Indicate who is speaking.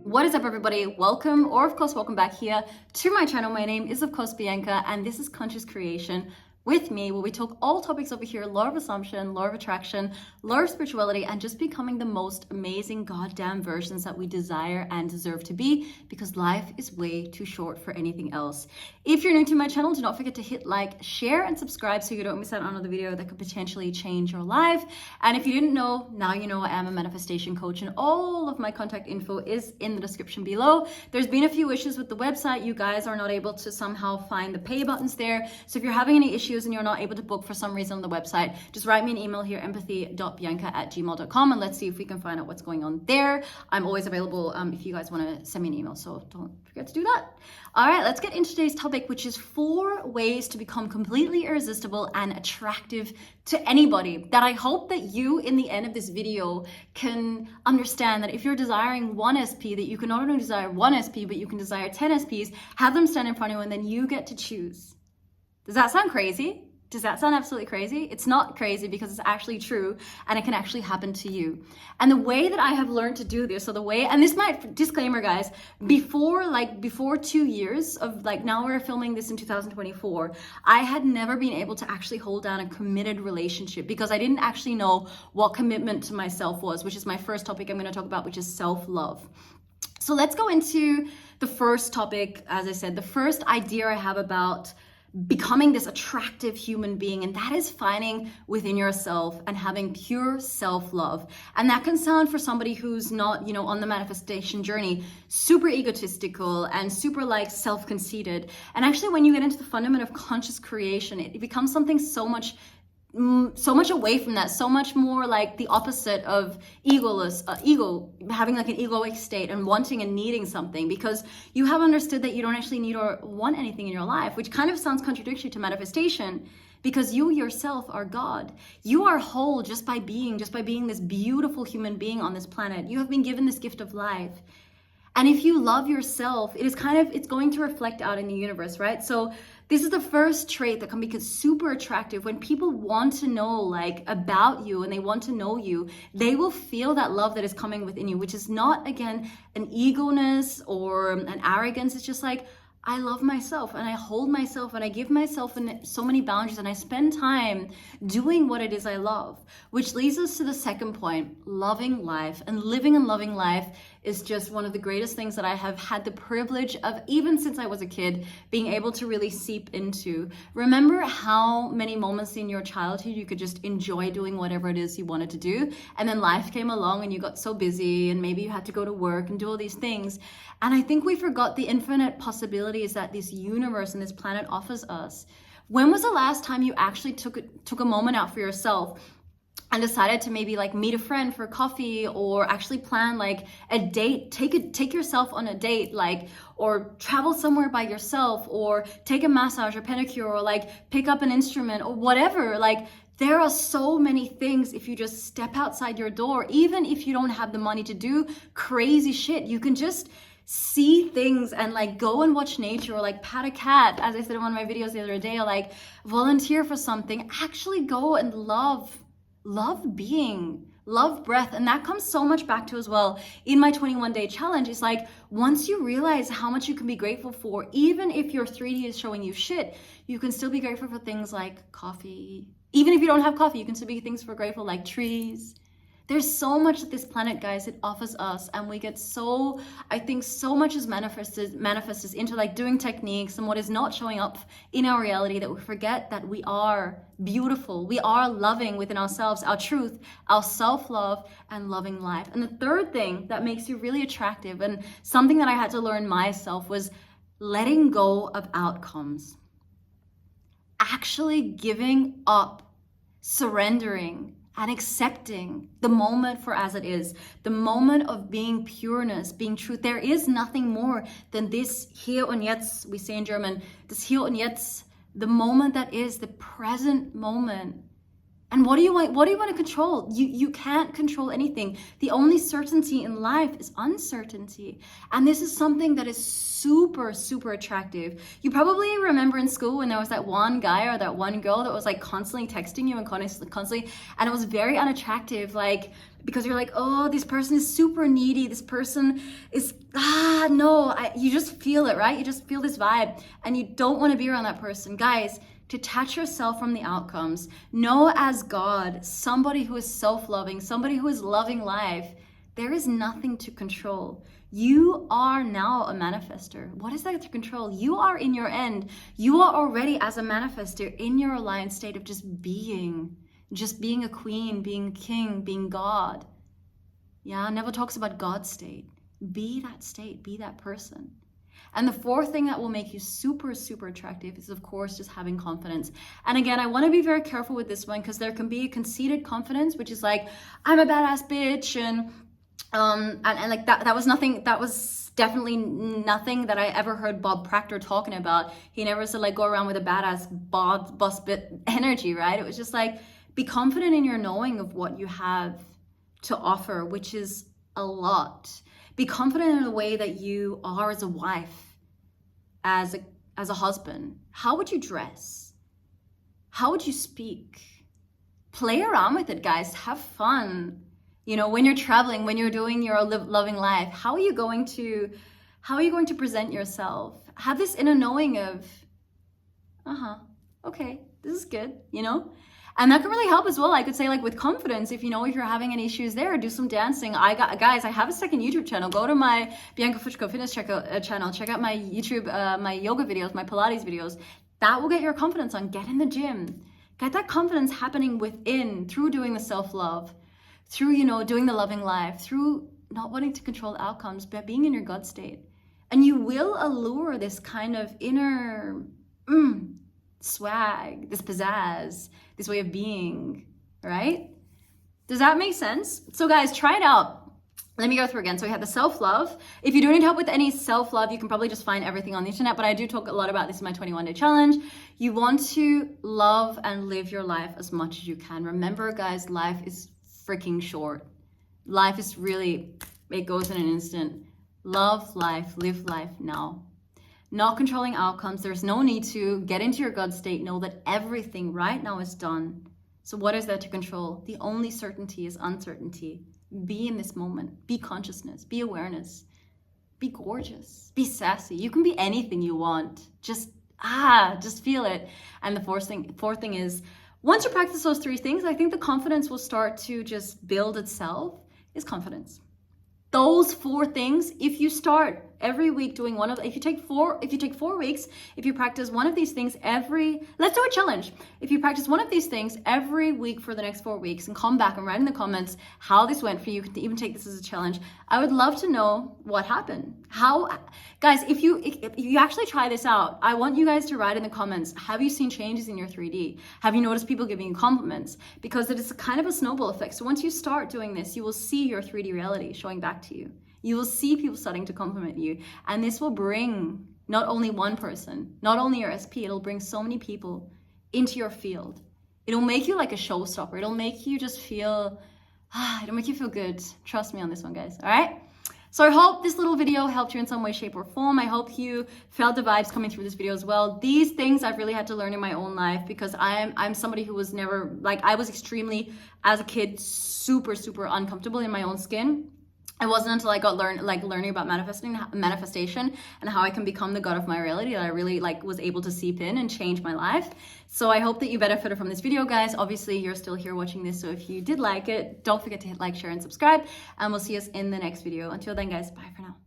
Speaker 1: What is up, everybody? Welcome, or of course welcome back here to my channel. My name is of course Bianca, and this is Conscious Creation with me, where we talk all topics over here: law of assumption, law of attraction, law of spirituality, and just becoming the most amazing goddamn versions that we desire and deserve to be, because life is way too short for anything else. If you're new to my channel, do not forget to hit like, share, and subscribe so you don't miss out on another video that could potentially change your life. And if you didn't know, now you know. I am a manifestation coach, and all of my contact info is in the description below. There's been a few issues with the website. You guys are not able to somehow find the pay buttons there. So if you're having any issues and you're not able to book for some reason on the website, just write me an email here, empathie.bianka@gmail.com, and let's see if we can find out what's going on there. I'm always available if you guys want to send me an email, so don't forget to do that. All right, let's get into today's topic, which is 4 ways to become completely irresistible and attractive to anybody. That I hope that you, in the end of this video, can understand that if you're desiring 1 SP, that you can not only desire 1 SP, but you can desire 10 SPs, have them stand in front of you, and then you get to choose. Does that sound crazy? Does that sound absolutely crazy? It's not crazy, because it's actually true, and it can actually happen to you. And the way that I have learned to do this, so the way, and this might, disclaimer guys, before 2 years of, now we're filming this in 2024, I had never been able to actually hold down a committed relationship, because I didn't actually know what commitment to myself was, which is my first topic I'm going to talk about, which is self-love. So let's go into the first topic. As I said, the first idea I have about becoming this attractive human being, and that is finding within yourself and having pure self-love. And that can sound, for somebody who's not, on the manifestation journey, super egotistical and super self-conceited. And actually, when you get into the fundament of conscious creation, it becomes something so much away from that, so much more like the opposite of ego, having an egoic state and wanting and needing something, because you have understood that you don't actually need or want anything in your life, which kind of sounds contradictory to manifestation, because you yourself are God. You are whole just by being this beautiful human being on this planet. You have been given this gift of life. And if you love yourself, it's going to reflect out in the universe, right? So this is the first trait that can be super attractive. When people want to know about you and they want to know you, they will feel that love that is coming within you, which is not, again, an ego-ness or an arrogance. It's just I love myself, and I hold myself, and I give myself so many boundaries, and I spend time doing what it is I love. Which leads us to the second point: loving life. And living and loving life is just one of the greatest things that I have had the privilege of, even since I was a kid, being able to really seep into. Remember how many moments in your childhood you could just enjoy doing whatever it is you wanted to do, and then life came along and you got so busy, and maybe you had to go to work and do all these things. And I think we forgot the infinite possibilities that this universe and this planet offers us. When was the last time you actually took a moment out for yourself and decided to maybe meet a friend for coffee, or actually plan a date, take yourself on a date, or travel somewhere by yourself, or take a massage or pedicure, or pick up an instrument or whatever? There are so many things. If you just step outside your door, even if you don't have the money to do crazy shit, you can just see things and go and watch nature, or pat a cat, as I said in one of my videos the other day, or volunteer for something. Actually go and love being, love breath. And that comes so much back to, as well, in my 21-day challenge. It's once you realize how much you can be grateful for, even if your 3D is showing you shit, you can still be grateful for things like coffee. Even if you don't have coffee, you can still be grateful like trees. There's so much that this planet, guys, it offers us, and we get so much is manifested into doing techniques and what is not showing up in our reality, that we forget that we are beautiful, we are loving within ourselves, our truth, our self-love, and loving life. And the third thing that makes you really attractive, and something that I had to learn myself, was letting go of outcomes. Actually giving up, surrendering, and accepting the moment for as it is, the moment of being pureness, being truth. There is nothing more than this Hier und Jetzt, we say in German, this Hier und Jetzt, the moment that is, the present moment. And what do you want? What do you want to control? You can't control anything. The only certainty in life is uncertainty. And this is something that is super, super attractive. You probably remember in school when there was that one guy or that one girl that was like constantly texting you and constantly, and it was very unattractive, like, because you're like, oh, this person is super needy. This person is, you just feel it, right? You just feel this vibe and you don't want to be around that person. Guys, detach yourself from the outcomes. Know as God, somebody who is self-loving, somebody who is loving life, there is nothing to control. You are now a manifester. What is that to control? You are in your end. You are already as a manifester in your aligned state of just being a queen, being a king, being God. Yeah, Neville talks about God's state. Be that state, be that person. And the fourth thing that will make you super, super attractive is, of course, just having confidence. And again, I want to be very careful with this one because there can be a conceited confidence, which is like, I'm a badass bitch. And like that was nothing, that was definitely nothing that I ever heard Bob Proctor talking about. He never said like, go around with a badass boss bit energy, right? It was just like, be confident in your knowing of what you have to offer, which is a lot. Be confident in the way that you are as a wife, as a husband. How would you dress? How would you speak? Play around with it, guys. Have fun. You know, when you're traveling, when you're doing your loving life, how are you going to present yourself? Have this inner knowing of, okay, this is good, you know? And that can really help as well. I could say, like, with confidence, if you're having any issues there, do some dancing. Guys, I have a second YouTube channel. Go to my Bianka Fuchko fitness channel. Check out my YouTube, my yoga videos, my Pilates videos. That will get your confidence on. Get in the gym. Get that confidence happening within through doing the self-love, through, doing the loving life, through not wanting to control the outcomes, but being in your God state. And you will allure this kind of inner swag, this pizzazz, this way of being, right? Does that make sense? So guys, try it out. Let me go through again. So we had the self-love. If you do need help with any self-love, you can probably just find everything on the internet, but I do talk a lot about this in my 21-day challenge. You want to love and live your life as much as you can. Remember, guys, life is freaking short. Life is really, it goes in an instant. Love life, live life now. Not controlling outcomes. There's no need to get into your God state. Know that everything right now is done. So what is there to control? The only certainty is uncertainty. Be in this moment. Be consciousness. Be awareness. Be gorgeous. Be sassy. You can be anything you want. Just feel it. And the fourth thing is, once you practice those three things, I think the confidence will start to just build itself. Is confidence. Those four things, if you start every week doing if you take 4 weeks, if you practice one of these things let's do a challenge. If you practice one of these things every week for the next 4 weeks and come back and write in the comments how this went for you, you can even take this as a challenge. I would love to know what happened. Guys, if you actually try this out, I want you guys to write in the comments, have you seen changes in your 3D? Have you noticed people giving you compliments? Because it is kind of a snowball effect. So once you start doing this, you will see your 3D reality showing back to you. You will see people starting to compliment you. And this will bring not only one person, not only your SP, it'll bring so many people into your field. It'll make you like a showstopper. It'll make you just feel, it'll make you feel good. Trust me on this one, guys. All right? So I hope this little video helped you in some way, shape, or form. I hope you felt the vibes coming through this video as well. These things I've really had to learn in my own life because I'm somebody who was never, I was extremely, as a kid, super, super uncomfortable in my own skin. It wasn't until I got learning about manifestation and how I can become the God of my reality that I really was able to seep in and change my life. So I hope that you benefited from this video, guys. Obviously, you're still here watching this, so if you did like it, don't forget to hit like, share, and subscribe, and we'll see us in the next video. Until then, guys, bye for now.